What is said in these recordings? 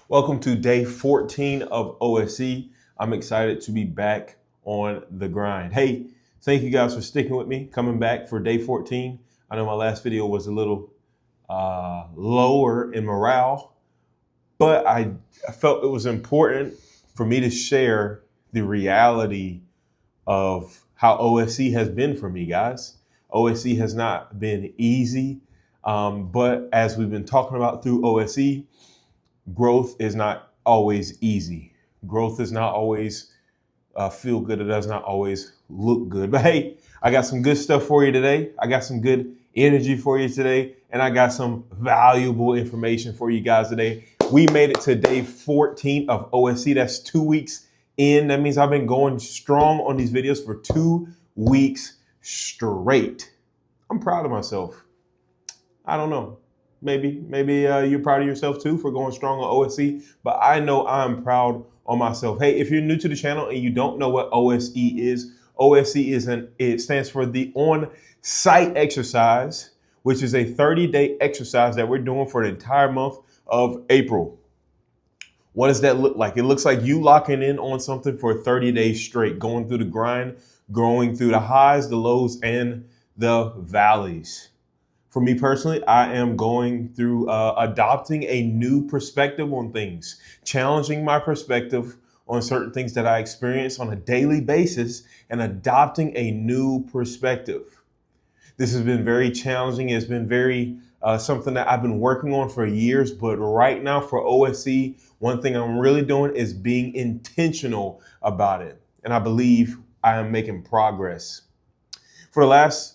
Welcome to day 14 of OSE. I'm excited to be back on the grind. Hey, thank you guys for sticking with me, coming back for day 14. I know my last video was a little lower in morale, but I felt it was important for me to share the reality of how OSE has been for me, guys. OSE has not been easy, but as we've been talking about through OSE, growth is not always easy. Growth is not always feel good. It does not always look good. But hey, I got some good stuff for you today. I got some good energy for you today. And I got some valuable information for you guys today. We made it to day 14 of OSE. That's 2 weeks in. That means I've been going strong on these videos for 2 weeks straight. I'm proud of myself. I don't know. Maybe you're proud of yourself too for going strong on OSE, but I know I'm proud on myself. Hey, if you're new to the channel and you don't know what OSE is, it stands for the on-site exercise, which is a 30-day exercise that we're doing for the entire month of April. What does that look like? It looks like you locking in on something for 30 days straight, going through the grind, going through the highs, the lows, and the valleys. For me personally, I am going through adopting a new perspective on things, challenging my perspective on certain things that I experience on a daily basis and adopting a new perspective. This has been very challenging. It's been very something that I've been working on for years. But right now for OSE, one thing I'm really doing is being intentional about it. And I believe I am making progress. For the last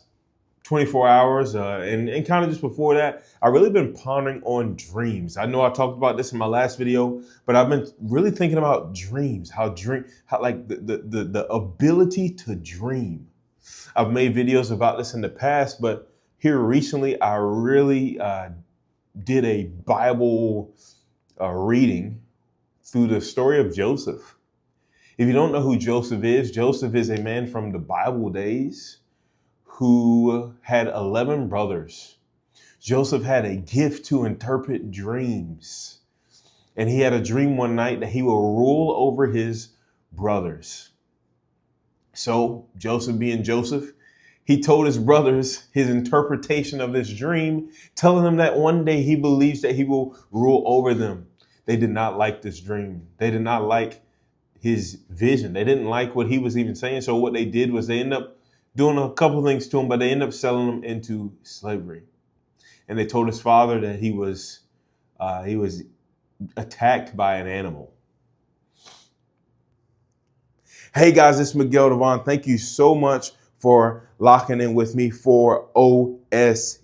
24 hours and kind of just before that, I've really been pondering on dreams. I know I talked about this in my last video, but I've been really thinking about dreams, how like the ability to dream. I've made videos about this in the past, but here recently, I really did a Bible reading through the story of Joseph. If you don't know who Joseph is a man from the Bible days who had 11 brothers. Joseph had a gift to interpret dreams. And he had a dream one night that he will rule over his brothers. So Joseph being Joseph, he told his brothers his interpretation of this dream, telling them that one day he believes that he will rule over them. They did not like this dream. They did not like his vision. They didn't like what he was even saying. So what they did was they ended up doing a couple things to him, but they ended up selling him into slavery. And they told his father that he was attacked by an animal. Hey guys, it's Miguel Devon. Thank you so much for locking in with me for OSE,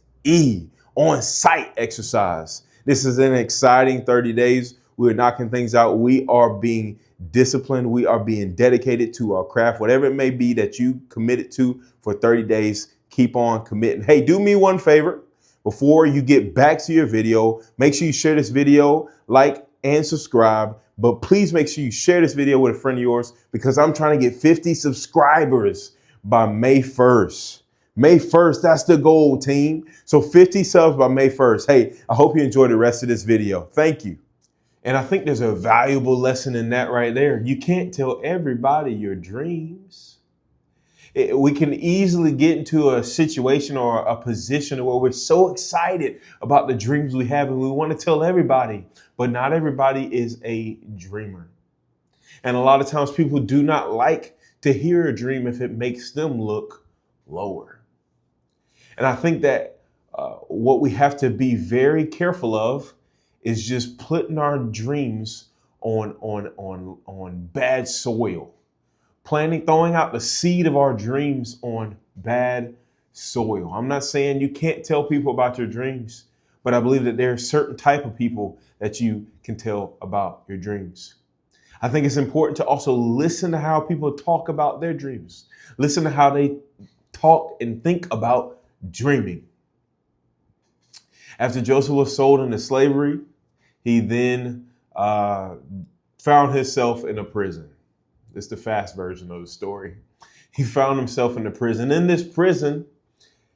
on-site exercise. This is an exciting 30 days. We're knocking things out. We are being disciplined. We are being dedicated to our craft, whatever it may be that you committed to for 30 days, keep on committing. Hey, do me one favor before you get back to your video. Make sure you share this video, like and subscribe, but please make sure you share this video with a friend of yours because I'm trying to get 50 subscribers by May 1st. May 1st, that's the goal, team. So 50 subs by May 1st. Hey, I hope you enjoy the rest of this video. Thank you. And I think there's a valuable lesson in that right there. You can't tell everybody your dreams. We can easily get into a situation or a position where we're so excited about the dreams we have and we want to tell everybody, but not everybody is a dreamer. And a lot of times people do not like to hear a dream if it makes them look lower. And I think that what we have to be very careful of is just putting our dreams on bad soil, throwing out the seed of our dreams on bad soil. I'm not saying you can't tell people about your dreams, but I believe that there are certain type of people that you can tell about your dreams. I think it's important to also listen to how people talk about their dreams. Listen to how they talk and think about dreaming. After Joseph was sold into slavery, he then found himself in a prison. It's the fast version of the story. He found himself in a prison. In this prison,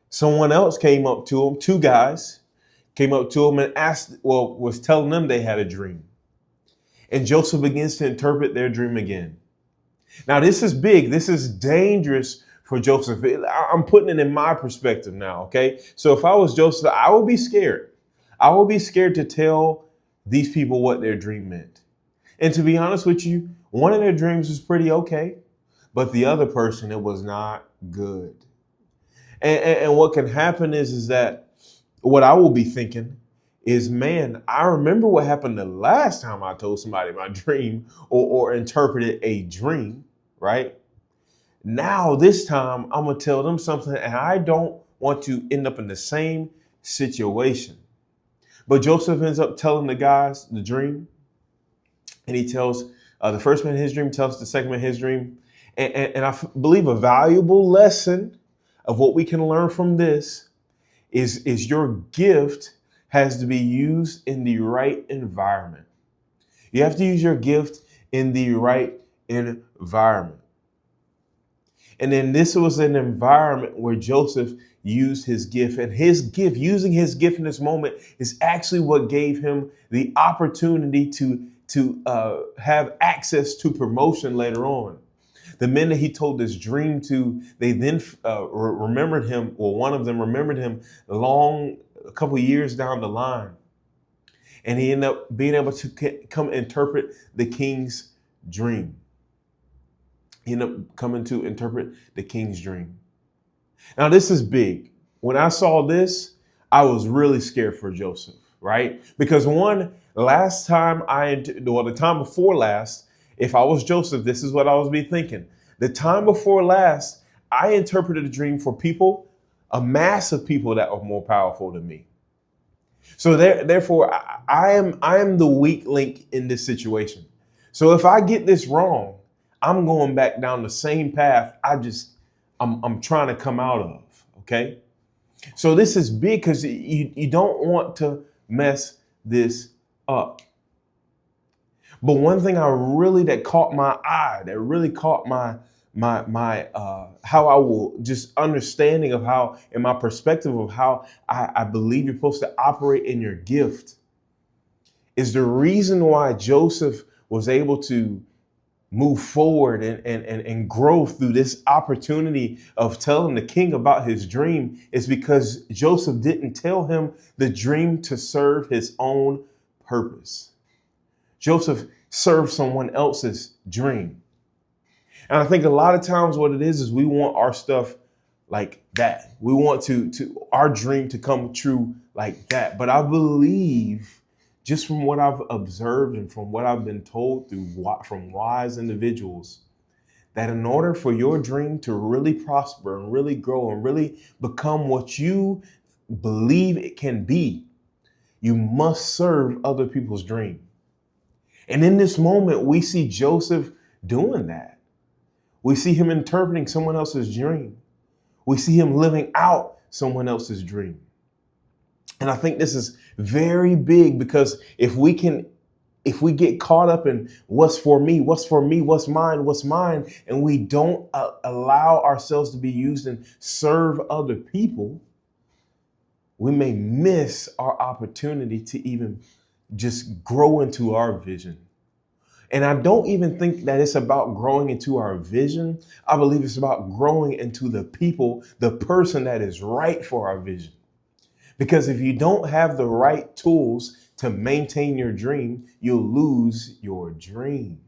someone else came up to him, two guys came up to him and was telling them they had a dream. And Joseph begins to interpret their dream again. Now, this is big. This is dangerous for Joseph. I'm putting it in my perspective now, okay? So if I was Joseph, I would be scared. I would be scared to tell these people what their dream meant. And to be honest with you, one of their dreams was pretty okay, but the other person, it was not good. And what can happen is that what I will be thinking is, man, I remember what happened the last time I told somebody my dream or interpreted a dream, right? Now, this time, I'm going to tell them something, and I don't want to end up in the same situation. But Joseph ends up telling the guys the dream, and he tells the first man his dream, tells the second man his dream. And I believe a valuable lesson of what we can learn from this is your gift has to be used in the right environment. You have to use your gift in the right environment. And then this was an environment where Joseph used his gift, and his gift, using his gift in this moment, is actually what gave him the opportunity to have access to promotion later on. The men that he told this dream to, they then remembered him, or one of them remembered him a couple of years down the line. And he ended up being able to come interpret the king's dream. He ended up coming to interpret the king's dream. Now, this is big. When I saw this, I was really scared for Joseph, right? Because the time before last, if I was Joseph, this is what I was be thinking. The time before last, I interpreted a dream for people, a mass of people that were more powerful than me. So therefore, I am the weak link in this situation. So if I get this wrong, I'm going back down the same path I'm trying to come out of, okay? So this is big because you don't want to mess this up. But one thing that caught my eye, that really caught my how I will just understanding of how, in my perspective of how I believe you're supposed to operate in your gift, is the reason why Joseph was able to move forward and grow through this opportunity of telling the king about his dream is because Joseph didn't tell him the dream to serve his own purpose. Joseph served someone else's dream. And I think a lot of times what it is we want our stuff like that. We want to our dream to come true like that. But I believe, just from what I've observed and from what I've been told from wise individuals, that in order for your dream to really prosper and really grow and really become what you believe it can be, you must serve other people's dream. And in this moment, we see Joseph doing that. We see him interpreting someone else's dream. We see him living out someone else's dream. And I think this is very big, because if we get caught up in what's for me, what's mine, and we don't allow ourselves to be used and serve other people, we may miss our opportunity to even just grow into our vision. And I don't even think that it's about growing into our vision. I believe it's about growing into the people, the person that is right for our vision. Because if you don't have the right tools to maintain your dream, you'll lose your dream.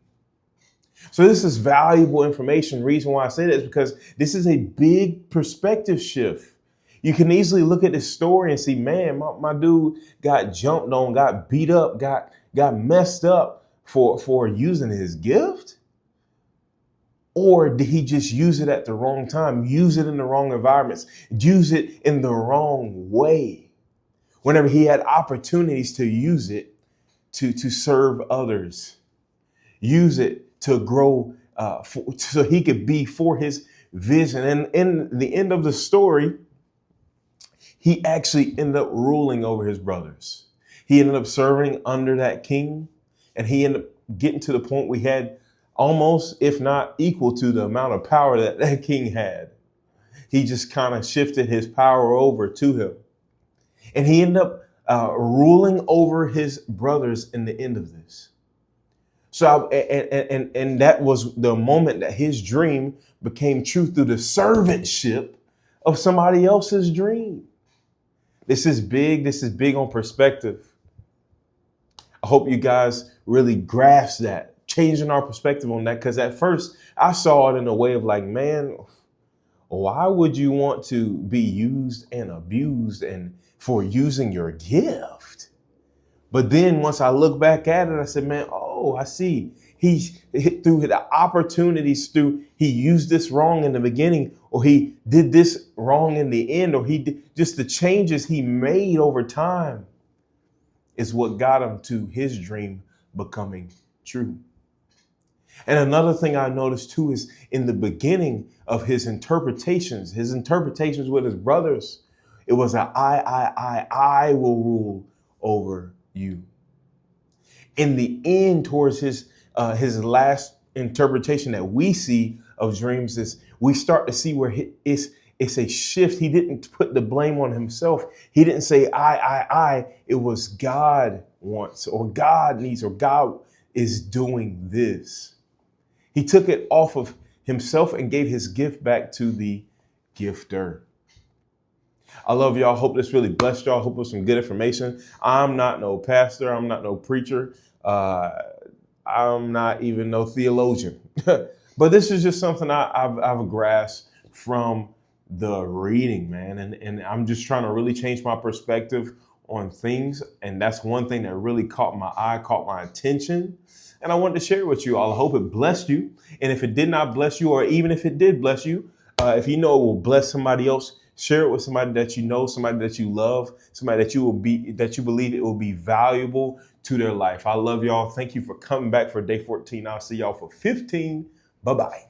So this is valuable information. Reason why I say that is because this is a big perspective shift. You can easily look at this story and see, man, my dude got jumped on, got beat up, got messed up for using his gift. Or did he just use it at the wrong time, use it in the wrong environments, use it in the wrong way? Whenever he had opportunities to use it to serve others, use it to grow, so he could be for his vision. And in the end of the story, he actually ended up ruling over his brothers. He ended up serving under that king, and he ended up getting to the point where he had almost, if not equal to, the amount of power that king had. He just kind of shifted his power over to him. And he ended up ruling over his brothers in the end of this. And that was the moment that his dream became true through the servantship of somebody else's dream. This is big. This is big on perspective. I hope you guys really grasp that, changing our perspective on that. Because at first I saw it in a way of like, man, why would you want to be used and abused and for using your gift? But then once I look back at it, I said, man, oh, I see. He through the opportunities, through he used this wrong in the beginning, or he did this wrong in the end, or he did just the changes he made over time is what got him to his dream becoming true. And another thing I noticed too is in the beginning of his interpretations with his brothers, it was I will rule over you. In the end, towards his last interpretation that we see of dreams, is we start to see where it's a shift. He didn't put the blame on himself. He didn't say I. It was God wants, or God needs, or God is doing this. He took it off of himself and gave his gift back to the gifter. I love y'all. Hope this really blessed y'all. Hope it was some good information. I'm not no pastor. I'm not no preacher. I'm not even no theologian. But this is just something I've grasped from the reading, man. And I'm just trying to really change my perspective on things. And that's one thing that really caught my eye, caught my attention. And I wanted to share it with you all. I hope it blessed you. And if it did not bless you, or even if it did bless you, if you know it will bless somebody else, share it with somebody that you know, somebody that you love, somebody that you believe it will be valuable to their life. I love y'all. Thank you for coming back for day 14. I'll see y'all for 15. Bye-bye.